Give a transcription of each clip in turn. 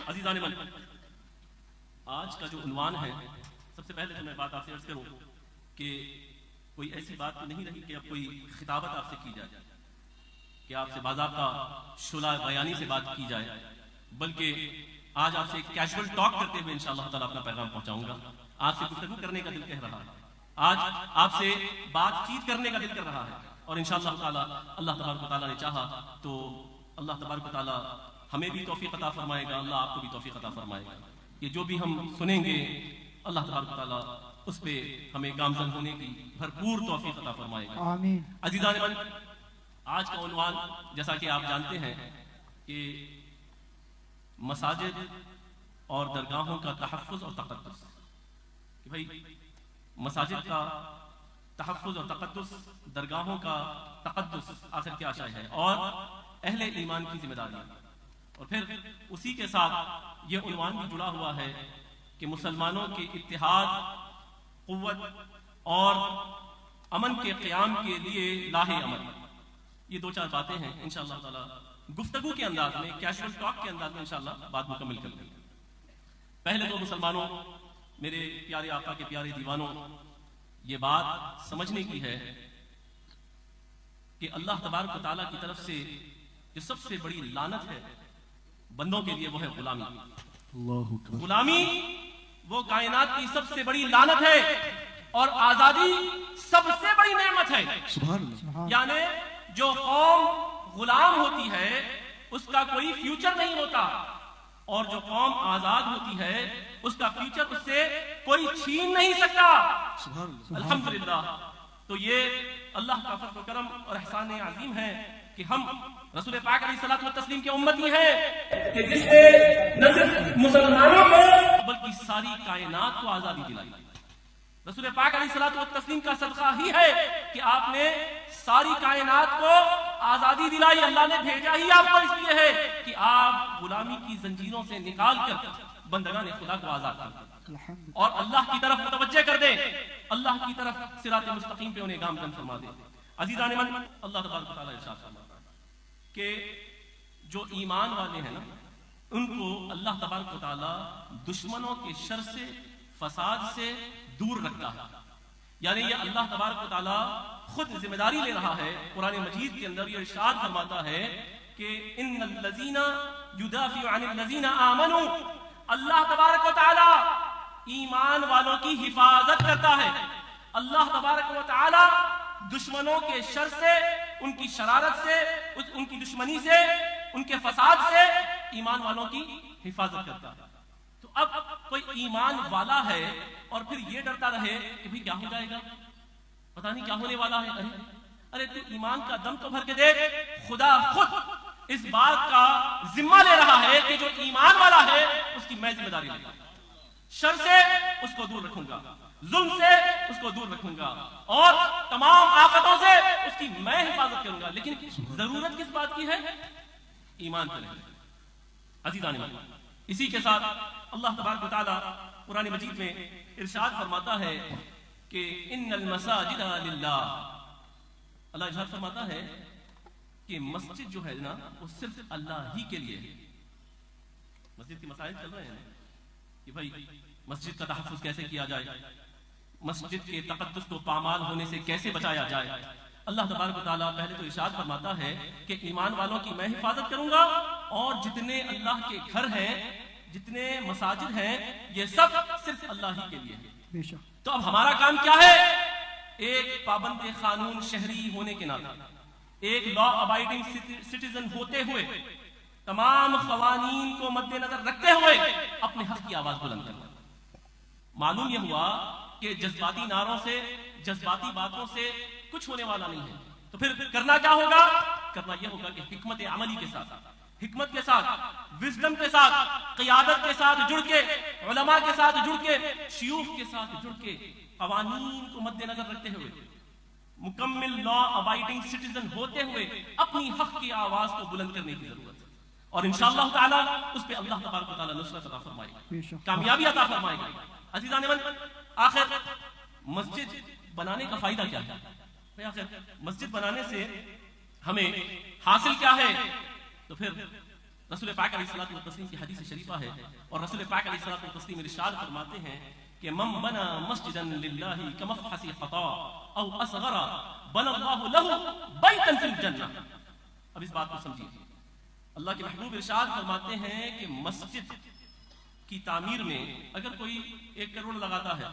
عزیزان من، آج کا جو عنوان ہے، سب سے پہلے تو میں بات آپ سے عرض کروں کہ کوئی ایسی بات نہیں رہی کہ اب کوئی خطابت آپ سے کی جائے کہ آپ سے باضابطہ شعلہ بیانی سے بات کی جائے، بلکہ آج آپ سے ایک کیجول ٹاک کرتے ہوئے انشاءاللہ تعالیٰ اپنا پیغام پہنچاؤں گا. آپ سے گفتگو کرنے کا دل کہہ رہا ہے، آج آپ سے بات چیت کرنے کا دل کر رہا ہے، اور انشاءاللہ تعالیٰ اللہ تبارک و تعالیٰ نے چاہا تو اللہ تبارک و تعالیٰ ہمیں بھی توفیق عطا فرمائے گا، اللہ آپ کو بھی توفیق عطا فرمائے گا کہ جو بھی ہم سنیں گے اللہ تبارک و تعالیٰ اس پہ ہمیں گامزن ہونے کی بھرپور توفیق عطا فرمائے گا. آمین. عزیزان من، آج کا عنوان جیسا کہ آپ جانتے ہیں کہ مساجد اور درگاہوں کا تحفظ اور تقدس، کہ بھائی مساجد کا تحفظ اور تقدس، درگاہوں کا تقدس آخر کیا شے ہے، اور اہل ایمان کی ذمہ داری. اور پھر اسی کے ساتھ یہ عنوان بھی جڑا ہوا ہے کہ مسلمانوں کے اتحاد، قوت اور امن کے قیام کے لیے لاہ عمل. یہ دو چار باتیں ہیں انشاءاللہ تعالی گفتگو کے انداز میں، کیجول ٹاک کے انداز میں انشاءاللہ بات مکمل کر لیں گے. پہلے تو مسلمانوں، میرے پیارے آقا کے پیارے دیوانوں، یہ بات سمجھنے کی ہے کہ اللہ تبارک و تعالیٰ کی طرف سے جو سب سے بڑی لعنت ہے بندوں کے لیے وہ ہے غلامی. غلامی وہ کائنات کی سب سے بڑی لعنت ہے، اور آزادی سب سے بڑی نعمت ہے. سبحان اللہ. یعنی جو قوم غلام ہوتی ہے اس کا کوئی فیوچر نہیں ہوتا، اور جو قوم آزاد ہوتی ہے اس کا فیوچر اس سے کوئی چھین نہیں سکتا. الحمدللہ. تو یہ اللہ کا فضل و کرم اور احسان عظیم ہے کہ ہم رسول پاک علیہ الصلوۃ والتسلیم کے امتی ہیں کہ جس نے نہ صرف مسلمانوں کو بلکہ ساری کائنات کو آزادی دلائی. رسول پاک علیہ الصلوۃ والتسلیم کا صدقہ ہی ہے کہ آپ نے ساری کائنات کو آزادی دلائی. اللہ نے بھیجا ہی آپ کو اس لیے ہے کہ آپ غلامی کی زنجیروں سے نکال کر بندگان خدا کو آزاد کر دیں اور اللہ کی طرف متوجہ کر دیں، اللہ کی طرف صراط مستقیم پہ انہیں گامزن فرما دیں. عزیزان من، اللہ تبارک و تعالیٰ ارشاد فرماتا ہے کہ جو ایمان والے ہیں نا، ان کو اللہ تبارک و تعالیٰ دشمنوں کے شر سے، فساد سے دور رکھتا ہے. یعنی یہ اللہ تبارک و تعالیٰ خود ذمہ داری لے رہا ہے. قرآن مجید کے اندر یہ ارشاد فرماتا ہے کہ ان الذین یدافع عن الذین آمنوا، اللہ تبارک و تعالیٰ ایمان والوں کی حفاظت کرتا ہے. اللہ تبارک و تعالیٰ دشمنوں کے شر سے، ان کی شرارت سے، ان کی دشمنی سے، ان کے فساد سے ایمان والوں کی حفاظت کرتا ہے. تو اب کوئی ایمان والا ہے اور پھر یہ ڈرتا رہے کہ بھی کیا ہو جائے گا، پتہ نہیں کیا ہونے والا ہے. ارے تو ایمان کا دم تو بھر کے دیکھ. خدا خود اس بات کا ذمہ لے رہا ہے کہ جو ایمان والا ہے اس کی میں ذمہ داری لوں گا. شر سے اس کو دور رکھوں گا، ظلم سے اس کو دور رکھوں گا، اور تمام آفتوں سے اس کی میں حفاظت کروں گا. لیکن ضرورت کس بات کی ہے؟ ایمان پر ہے. عزیزان من، اسی کے ساتھ اللہ تبارک و تعالیٰ قرآن مجید میں ارشاد فرماتا ہے کہ ان المساجد للہ. اللہ ارشاد فرماتا ہے کہ مسجد جو ہے نا وہ صرف اللہ ہی کے لیے ہے. مسجد کے مسائل چل رہے ہیں کہ بھائی مسجد کا تحفظ کیسے کیا جائے، مسجد کے تقدس کو پامال ہونے سے کیسے بچایا جائے. اللہ تبارک و تعالیٰ پہلے تو ارشاد فرماتا ہے کہ ایمان والوں کی میں حفاظت کروں گا، اور جتنے اللہ کے گھر ہیں، جتنے مساجد ہیں، یہ سب صرف اللہ ہی کے لیے ہیں. تو اب ہمارا کام کیا ہے؟ ایک پابند قانون شہری ہونے کے ناطے، ایک لا ابائڈنگ سٹیزن ہوتے ہوئے، تمام قوانین کو مد نظر رکھتے ہوئے اپنے حق کی آواز بلند کرنا. معلوم یہ ہوا کہ جذباتی نعروں سے، جذباتی باتوں سے کچھ ہونے والا نہیں ہے. تو پھر کرنا کیا ہوگا؟ کرنا یہ ہوگا کہ حکمت عملی کے ساتھ، حکمت کے ساتھ، وزڈم کے ساتھ، قیادت کے ساتھ جڑ کے، علماء کے ساتھ جڑ کے، شیوخ کے ساتھ جڑ کے، قوانین کو مد نظر رکھتے ہوئے، مکمل لا ابائڈنگ سٹیزن ہوتے ہوئے اپنی حق کی آواز کو بلند کرنے کی ضرورت ہے. اور انشاءاللہ تعالی اس پہ اللہ تبارک و تعالی نصرت عطا فرمائے گا، کامیابی عطا فرمائے گا. عزیزان من، آخر مسجد بنانے کا فائدہ کیا ہے؟ آخر مسجد بنانے سے ہمیں حاصل کیا ہے؟ تو پھر رسول پاک علیہ الصلوۃ والتسلیم کی حدیث شریفہ ہے اور رسول پاک علیہ الصلوۃ والتسلیم ارشاد فرماتے ہیں کہ من بنا مسجدا للہ کمفحص خطا او اصغر بنى اللہ له بیتا فی الجنہ. اب اس بات کو سمجھیے. اللہ کے محبوب ارشاد فرماتے ہیں کہ مسجد کی تعمیر میں اگر کوئی 1 کروڑ لگاتا ہے,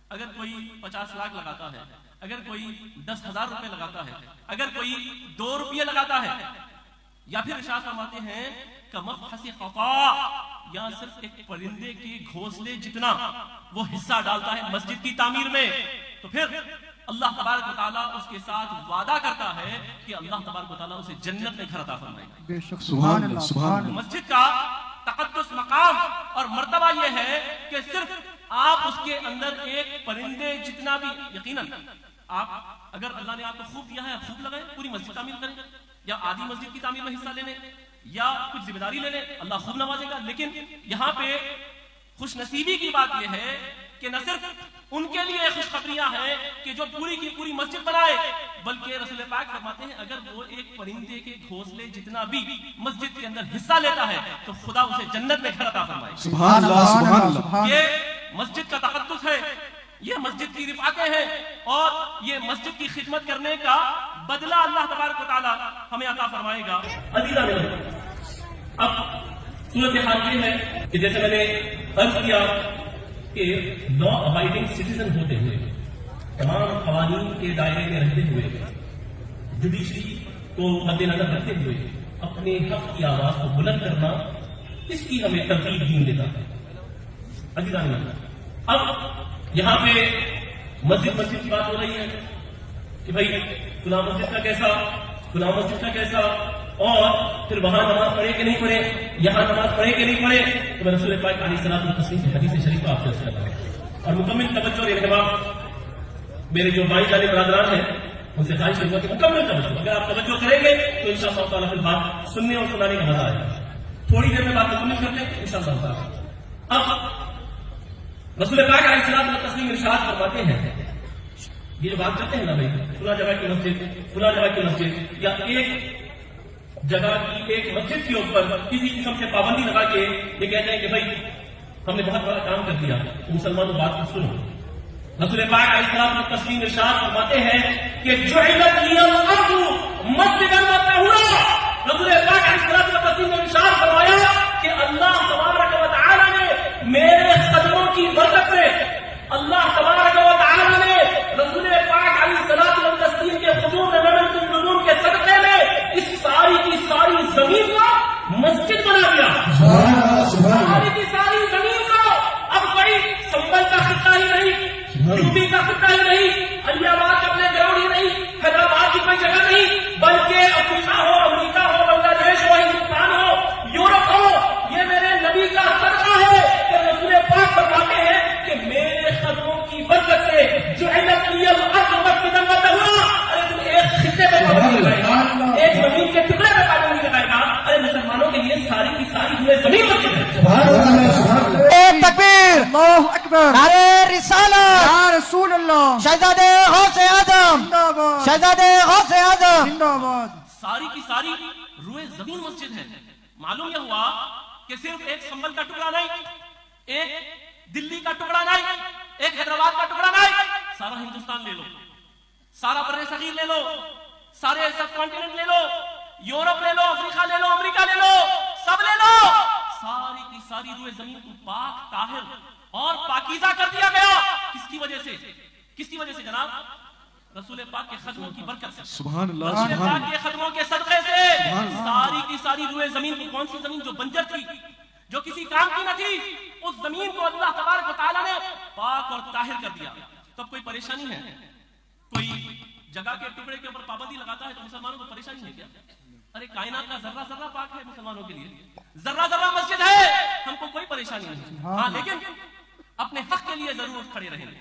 اگر کوئی 50 لاکھ لگاتا ہے, اگر کوئی 10,000 روپے لگاتا ہے, اگر کوئی 2 روپیے لگاتا ہے, یا پھر ارشاد فرماتے ہیں کمفحص خطا, یا صرف ایک پرندے کے گھونسلے جتنا وہ حصہ ڈالتا ہے مسجد کی تعمیر میں, تو پھر اللہ تبارک و تعالیٰ اس کے ساتھ وعدہ کرتا ہے کہ اللہ تبارک و تعالیٰ اسے جنت میں گھر عطا فرمائے گا. بے شک سبحان اللہ سبحان اللہ. مسجد کا تقدس مقام اور مرتبہ یہ ہے کہ صرف آپ اس کے اندر ایک پرندے جتنا بھی, یقیناً آپ اگر اللہ نے آپ کو خوب دیا ہے خوب لگائیں, پوری مسجد تعمیر کریں, یا آدھی مسجد کی تعمیر میں حصہ لے لیں, یا کچھ ذمہ داری لے لیں, اللہ خوب نوازے گا. لیکن یہاں پہ خوش نصیبی کی بات یہ ہے کہ نہ صرف ان کے لیے خوشخبریاں ہیں کہ جو پوری کی پوری مسجد بنائے, بلکہ رسول پاک فرماتے ہیں اگر وہ ایک پرندے کے گھونسلے جتنا بھی مسجد کے اندر حصہ لیتا ہے تو خدا اسے جنت میں گھر عطا فرمائے. سبحان اللہ سبحان اللہ. یہ مسجد کا تقدس ہے, یہ مسجد کی رفعتیں ہیں, اور یہ مسجد کی خدمت کرنے کا بدلہ اللہ تبارک و تعالی ہمیں عطا فرمائے گا. اب صورتحال یہ ہے کہ جیسے میں نے عرض کیا کہ لا ابائڈنگ سٹیزن ہوتے ہوئے, تمام قوانین کے دائرے میں رہتے ہوئے, جوڈیشری کو مد نظر رکھتے ہوئے اپنے حق کی آواز کو بلند کرنا, اس کی ہمیں ترغیب دین دیتا ہے. اب یہاں پہ مسجد کی بات ہو رہی ہے کہ بھائی فلاں مسجد کا کیسا, فلاں مسجد کا کیسا, اور پھر وہاں نماز پڑھے کہ نہیں پڑھے, یہاں نماز پڑھے کہ نہیں پڑھے. تو میں رسول پاک علیہ الصلوۃ والتسلیم کی حدیث شریف آپ سے کرتا ہوں, اور مکمل توجہ اور اہتمام میرے جو بھائی جانے برادران ہیں ان سے خواہش ہوگا کہ مکمل توجہ, اگر آپ توجہ کریں گے تو انشاءاللہ تعالیٰ پھر بات سننے اور سنانے کا مزہ آئے گا. تھوڑی دیر میں بات مکمل کر لیں انشاءاللہ تعالیٰ. اب رسول پاک علیہ الصلوۃ والتسلیم ارشاد فرماتے ہیں, یہ جو بات کرتے ہیں نا بھائی فلاں جگہ کی مسجد, فلاں جگہ کی مسجد, یا ایک جگہ کی ایک مسجد کے اوپر کسی قسم سے پابندی لگا کے یہ کہتے ہیں کہ بھائی ہم نے بہت بڑا کام کر دیا, مسلمانوں بات کو سنو. رسول پاک علیہ الصلوۃ والتسلیم ارشاد فرماتے ہیں کہ جعلت لی الارض مسجدا وطہورا. رسول پاک علیہ الصلوۃ والتسلیم نے ارشاد فرمایا کہ اللہ تبارک و تعالی نے میرے قدموں کی برکت سے, اللہ تبارک و تعالی نے رسول پاک علیہ الصلوۃ والتسلیم کے حضور نظر کے صدقے میں اس ساری کی ساری زمین کو مسجد بنا دیا. ساری کی ساری زمین کو اب کوئی سنبل کا خطہ ہی نہیں, یوپی کا خطہ ہی نہیں, علی آباد کا اپنے گراؤنڈ ہی نہیں, حیدرآباد کی کوئی جگہ نہیں, بلکہ افریقہ ہو, امریکہ ہو, بنگلہ دیش ہو, ہندوستان ہو, یورپ ہو, یہ میرے نبی کا صدقہ ہے کہ رسول پاک فرماتے ہیں کہ میرے قدموں کی برکت سے جعلت لی الارض مسجدا وطہورا. ارے تم ایک خطے پہ پابندی لگائے گا, ایک زمین کے ٹکڑے پہ پابندی لگائے گا, ارے مسلمانوں کے لیے ساری کی ساری ہوئے زمین مسجد ہے. تکبیر, اللہ اکبر, نعرہ رسالت یا رسول اللہ, شہزادے غوث اعظم, شہزادے غوث اعظم زندہ باد. ساری کی ساری روئے زمین مسجد ہے. معلوم یہ ہوا کہ صرف ایک سنبل کا ٹکڑا نہیں, ایک دلی کا ٹکڑا نہیں, ایک حیدرآباد کا ٹکڑا نہیں, سارا ہندوستان لے لو, سارا بر صغیر لے لو, سارے سب کانٹیننٹ لے لو, یورپ لے لو, افریقہ لے لو, امریکہ لے لو, سب لے لو, ساری کی ساری روئے زمین کو پاک طاہر اور پاکیزہ کر دیا گیا. کس کی وجہ سے, کس کی وجہ سے جناب؟ رسول پاک کے خدموں کی برکت سے, سبحان اللہ رسول سبحان پاک اللہ. کے خدموں کے صدقے سے ساری کی ساری روئے زمین کی, کون سی زمین جو بنجر تھی, جو کسی کام کی نہ تھی, اس زمین کو اللہ تبارک و تعالیٰ نے پاک اور طاہر کر دیا. تب کوئی پریشانی ہے؟ کوئی جگہ کے ٹکڑے کے اوپر پابندی لگاتا ہے تو مسلمانوں کو پریشانی ہے کیا؟ ارے کائنات کا ذرہ ذرہ پاک ہے مسلمانوں کے لیے, ذرہ ذرہ مسجد ہے, ہم کو کوئی پریشانی نہیں. ہاں لیکن اپنے حق کے لیے ضرور کھڑے رہیں گے,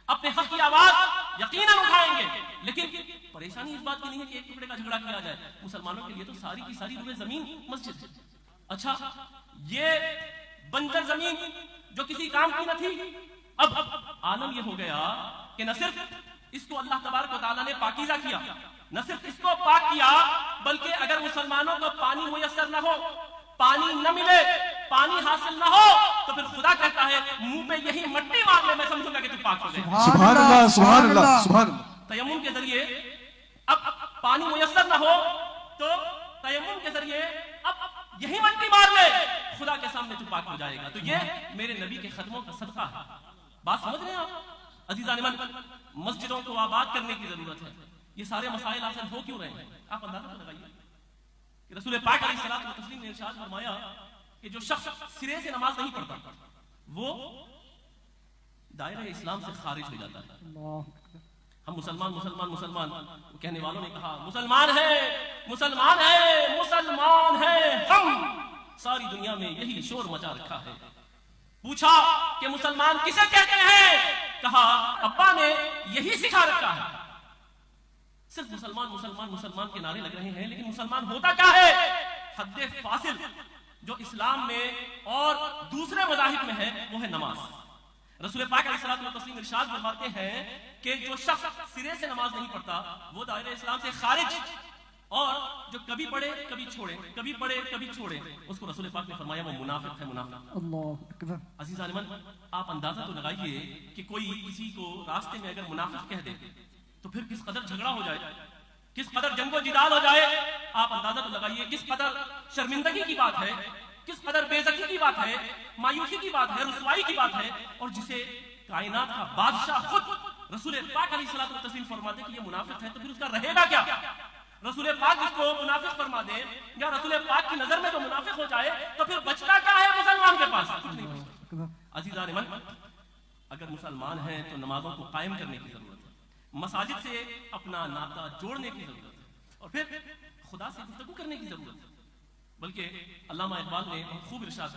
اپنے حق کی آواز یقیناً اٹھائیں گے, لیکن پریشانی اس بات کی نہیں ہے کہ ایک ٹکڑے کا جھگڑا کیا جائے. مسلمانوں کے لیے تو ساری کی ساری روئے زمین مسجد ہے. اچھا یہ بنجر زمین جو کسی کام کی نہ تھی, اب عالم یہ ہو گیا کہ نہ صرف اس کو اللہ تبارک و تعالیٰ نے پاکیزہ کیا, نہ صرف اس کو پاک کیا, بلکہ اگر مسلمانوں کو پانی میسر نہ ہو, پانی نہ ملے، پانی حاصل نہ ہو، تو پھر خدا کہتا ہے منہ پہ یہی مٹی مار لے، میں سمجھوں گا کہ تو پاک ہو گئے۔ سبحان اللہ سبحان اللہ سبحان اللہ۔ تیمم کے ذریعے اب پانی میسر نہ ہو تو تیمم کے ذریعے اب یہی مٹی مار لے، خدا کے سامنے تو پاک ہو جائے گا۔ تو یہ میرے نبی کے قدموں کا صدقہ ہے۔ بات سمجھ رہے ہیں آپ؟ عزیزان من، مسجدوں کو آباد کرنے کی ضرورت ہے۔ یہ سارے مسائل حاصل ہو کیوں رہے ہیں؟ آپ اندازہ تو لگائیے کہ رسول پاک علیہ الصلوۃ والتسلیم نے ارشاد فرمایا کہ جو شخص سرے سے نماز نہیں پڑھتا وہ دائرہ اسلام سے خارج ہو جاتا ہے۔ ہم مسلمان مسلمان مسلمان کہنے والوں نے کہا مسلمان ہیں مسلمان ہیں مسلمان ہیں ہم، ساری دنیا میں یہی شور مچا رکھا ہے۔ پوچھا کہ مسلمان کسے کہتے ہیں؟ کہا ابا نے یہی سکھا رکھا ہے۔ صرف مسلمان مسلمان مسلمان کے نعرے لگ رہے ہیں، لیکن مسلمان ہوتا کیا ہے؟ حد فاصل جو اسلام میں اور دوسرے مذاہب میں ہے وہ ہے نماز۔ رسول پاک علیہ الصلوۃ والتسلیم ارشاد فرماتے ہیں کہ جو شخص سرے سے نماز نہیں پڑھتا وہ دائرہ اسلام سے خارج، اور جو کبھی پڑھے کبھی چھوڑے کبھی پڑھے کبھی چھوڑے اس کو رسول پاک نے فرمایا وہ منافق ہے، منافق۔ اللہ اکبر۔ عزیزان من، آپ اندازہ تو لگائیے کہ کوئی کسی کو راستے میں اگر منافق کہہ دے تو پھر کس قدر جھگڑا ہو جائے، کس قدر جنگ و جدال ہو جائے۔ آپ اندازہ تو لگائیے کس قدر شرمندگی کی بات ہے، کس قدر بے عزتی کی بات ہے، مایوسی کی بات ہے، رسوائی کی بات ہے، اور جسے کائنات کا بادشاہ خود رسول پاک علیہ الصلوۃ والتسلیم فرماتے کہ یہ منافق ہے، تو پھر اس کا رہے گا کیا؟ رسول پاک اس کو منافق فرما دے یا رسول پاک کی نظر میں جو منافق ہو جائے تو پھر بچتا کیا ہے مسلمان کے پاس؟ کچھ نہیں بچتا۔ عزیزان من، اگر مسلمان ہیں تو نمازوں کو قائم کرنے کی ضرورت ہے، مساجد سے اپنا ناطہ جوڑنے کی ضرورت ہے، اور پھر خدا سے گفتگو کرنے کی ضرورت ہے۔ بلکہ علامہ اقبال نے خوب ارشاد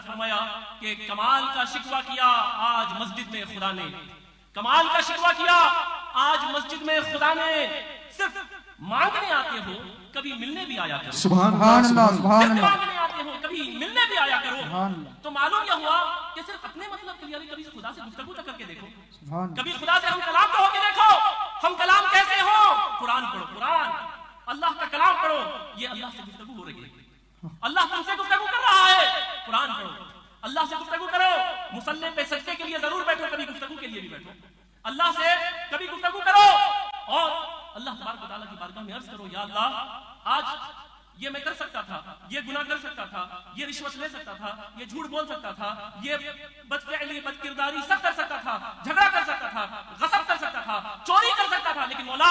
فرمایا کہ کمال کا شکوہ کیا آج مسجد میں خدا نے، کمال کا شکوہ کیا آج مسجد میں خدا نے، صرف مانگنے آتے ہو کبھی ملنے بھی آیا کرو، سبحان اللہ سبحان اللہ۔ مانگنے آتے ہو کبھی ملنے بھی آیا کرو۔ تو معلوم یہ ہوا کہ صرف اپنے مطلب کے لیے کبھی خدا سے گفتگو کر کے دیکھو، کبھی خدا سے ہم کلام تو ہو کے دیکھو، ہم کلام کیسے ہو؟ قرآن پڑھو، قرآن اللہ کا کلام پڑھو، یہ اللہ سے گفتگو ہو رہی ہے، اللہ تم سے گفتگو کر رہا ہے، قرآن پڑھو، اللہ سے گفتگو کرو، مصلی پہ سجدے کے لیے ضرور بیٹھو، کبھی گفتگو کے لیے بھی بیٹھو، اللہ سے کبھی گفتگو کرو، اور اللہ تبارک و تعالیٰ کی بارگاہ میں عرض کرو یا اللہ آج یہ میں کر سکتا تھا، یہ گناہ کر سکتا تھا، یہ رشوت لے سکتا تھا، یہ جھوٹ بول سکتا تھا، یہ بدفعلی بد کرداری سب کر سکتا تھا، جھگڑا کر سکتا تھا، غصب کر سکتا تھا، چوری کر سکتا تھا، لیکن مولا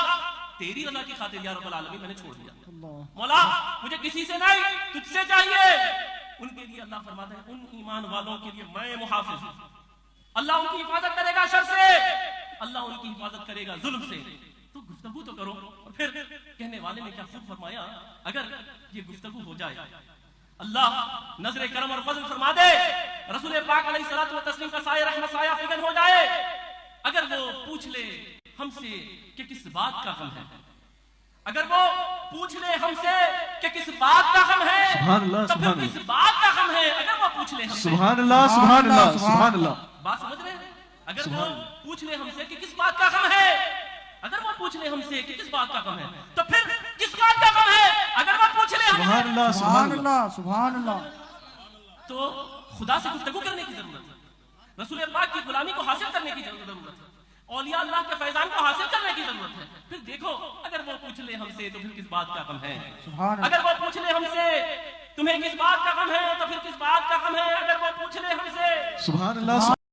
تیری رضا کی خاطر یا رب العالمین میں نے چھوڑ دیا۔ مولا مجھے کسی سے نہیں تجھ سے چاہیے۔ ان کے لیے اللہ فرماتا ہے ان ایمان والوں کے لیے میں محافظ ہوں، اللہ ان کی حفاظت کرے گا شر سے، اللہ ان کی حفاظت کرے گا ظلم سے۔ تو گفتگو تو کرو۔ اور پھر کہنے والے نے کیا خوب فرمایا، اگر یہ گفتگو ہو جائے اللہ نظر کرم اور فضل فرما دے، رسول پاک علیہ الصلوۃ والتسلیم کا سایہ رحمت سایہ فگن ہو جائے، اگر وہ پوچھ لے ہم سے کہ کس بات کا غم ہے، اگر وہ پوچھ لے ہم سے کہ کس بات کا غم ہے، تو پھر کس بات کا غم ہے اگر وہ پوچھ لے ہم سے۔ سبحان اللہ سبحان اللہ سبحان اللہ۔ بات سمجھ رہے ہیں؟ اگر وہ پوچھ لے ہم سے کہ کس بات کا غم ہے، اگر وہ پوچھ لے ہم سے کہ کس بات کا غم ہے، تو پھر کس بات کا غم ہے اگر وہ پوچھ لے ہم سے۔ سبحان اللہ سبحان اللہ۔ تو خدا سے گفتگو کرنے کی ضرورت ہے، رسول پاک کی غلامی کو حاصل کرنے کی ضرورت ہے، اولیاء اللہ کے فیضان کو حاصل کرنے کی ضرورت ہے۔ پھر دیکھو اگر وہ پوچھ لے ہم سے تو پھر کس بات کا غم ہے، اگر وہ پوچھ لے ہم سے تمہیں کس بات کا غم ہے تو پھر کس بات کا غم ہے، اگر وہ پوچھ لے ہم سے۔ سبحان اللہ۔